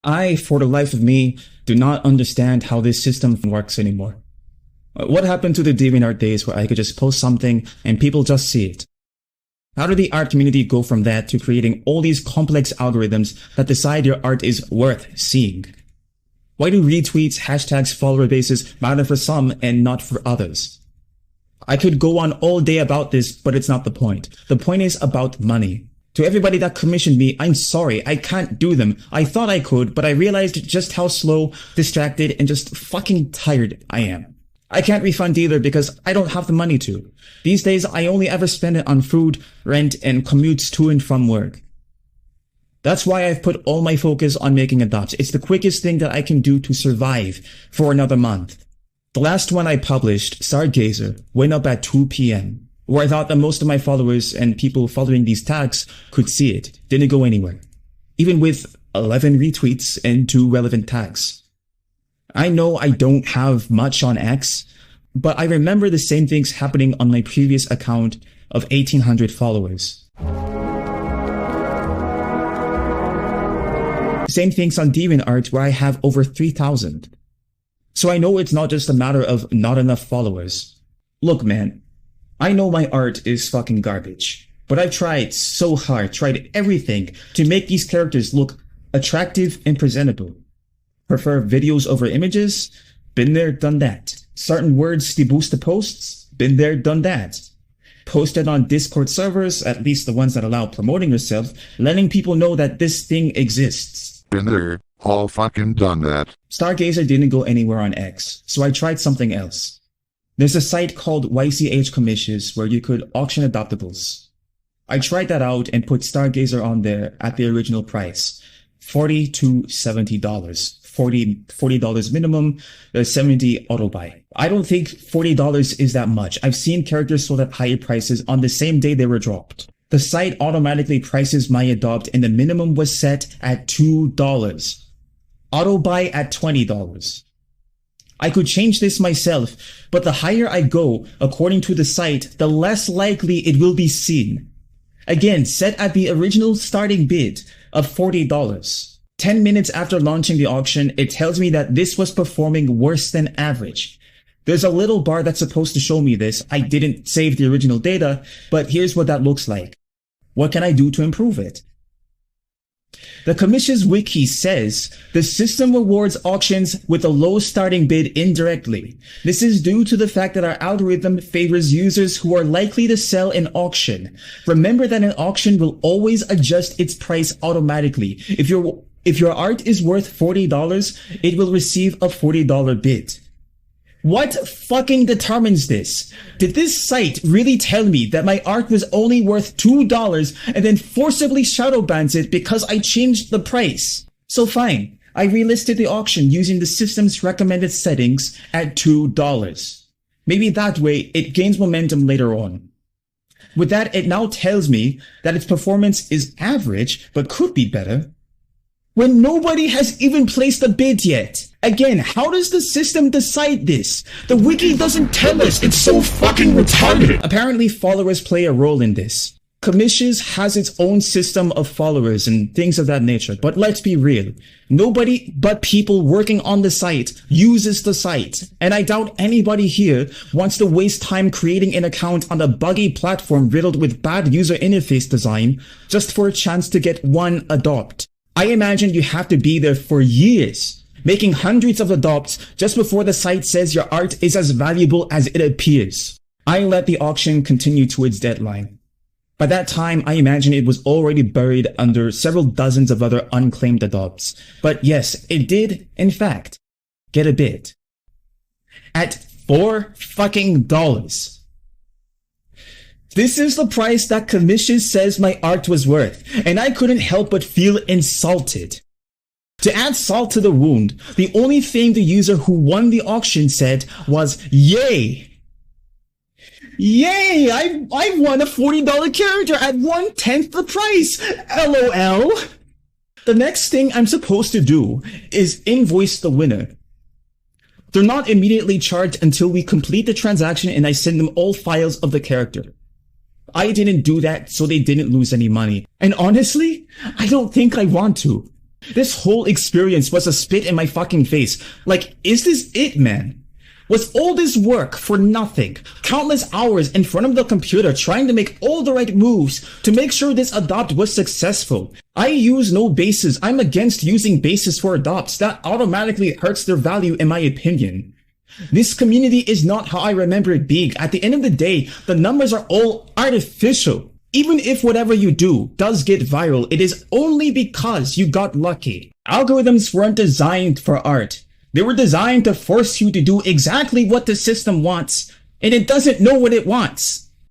I, for the life of me, do not understand how this system works anymore. What happened to the DeviantArt days where I could just post something and people just see it? How did the art community go from that to creating all these complex algorithms that decide your art is worth seeing? Why do retweets, hashtags, follower bases matter for some and not for others? I could go on all day about this, but it's not the point. The point is about money. To everybody that commissioned me, I'm sorry, I can't do them. I thought I could, but I realized just how slow, distracted, and just fucking tired I am. I can't refund either because I don't have the money to. These days, I only ever spend it on food, rent, and commutes to and from work. That's why I've put all my focus on making adopts. It's the quickest thing that I can do to survive for another month. The last one I published, Stargazer, went up at 2 p.m. where I thought that most of my followers and people following these tags could see it. Didn't go anywhere. Even with 11 retweets and 2 relevant tags. I know I don't have much on X, but I remember the same things happening on my previous account of 1,800 followers. Same things on DeviantArt where I have over 3,000. So I know it's not just a matter of not enough followers. Look, man, I know my art is fucking garbage, but I've tried so hard, tried everything to make these characters look attractive and presentable. Prefer videos over images? Been there, done that. Certain words to boost the posts? Been there, done that. Posted on Discord servers, at least the ones that allow promoting yourself, letting people know that this thing exists. Been there, all fucking done that. Stargazer didn't go anywhere on X, so I tried something else. There's a site called YCH.commishes where you could auction adoptables. I tried that out and put Stargazer on there at the original price, $40 to $70. $40 minimum, $70 auto buy. I don't think $40 is that much. I've seen characters sold at higher prices on the same day they were dropped. The site automatically prices my adopt and the minimum was set at $2. Auto buy at $20. I could change this myself, but the higher I go, according to the site, the less likely it will be seen. Again, set at the original starting bid of $40. 10 minutes after launching the auction, it tells me that this was performing worse than average. There's a little bar that's supposed to show me this. I didn't save the original data, but here's what that looks like. What can I do to improve it? The commissions wiki says the system rewards auctions with a low starting bid indirectly. This is due to the fact that our algorithm favors users who are likely to sell in auction. Remember that an auction will always adjust its price automatically. If your art is worth $40, it will receive a $40 bid. What fucking determines this? Did this site really tell me that my art was only worth $2 and then forcibly shadow bans it because I changed the price? So fine, I relisted the auction using the system's recommended settings at $2. Maybe that way it gains momentum later on. With that, it now tells me that its performance is average but could be better, when nobody has even placed a bid yet. Again, how does the system decide this? The wiki doesn't tell us. It's so fucking retarded. Apparently, followers play a role in this. Commishes has its own system of followers and things of that nature. But let's be real. Nobody but people working on the site uses the site. And I doubt anybody here wants to waste time creating an account on a buggy platform riddled with bad user interface design just for a chance to get one adopt. I imagine you have to be there for years, making hundreds of adopts just before the site says your art is as valuable as it appears. I let the auction continue to its deadline. By that time, I imagine it was already buried under several dozens of other unclaimed adopts. But yes, it did, in fact, get a bid. At $4 fucking dollars. This is the price that commissions says my art was worth, and I couldn't help but feel insulted. To add salt to the wound, the only thing the user who won the auction said was, "Yay! Yay! I won a $40 character at 1/10 the price! LOL!" The next thing I'm supposed to do is invoice the winner. They're not immediately charged until we complete the transaction and I send them all files of the character. I didn't do that so they didn't lose any money. And honestly, I don't think I want to. This whole experience was a spit in my fucking face. Like, is this it, man? Was all this work for nothing? Countless hours in front of the computer trying to make all the right moves to make sure this adopt was successful. I use no bases. I'm against using bases for adopts. That automatically hurts their value in my opinion. This community is not how I remember it being. At the end of the day, the numbers are all artificial. Even if whatever you do does get viral, it is only because you got lucky. Algorithms weren't designed for art. They were designed to force you to do exactly what the system wants, and it doesn't know what it wants.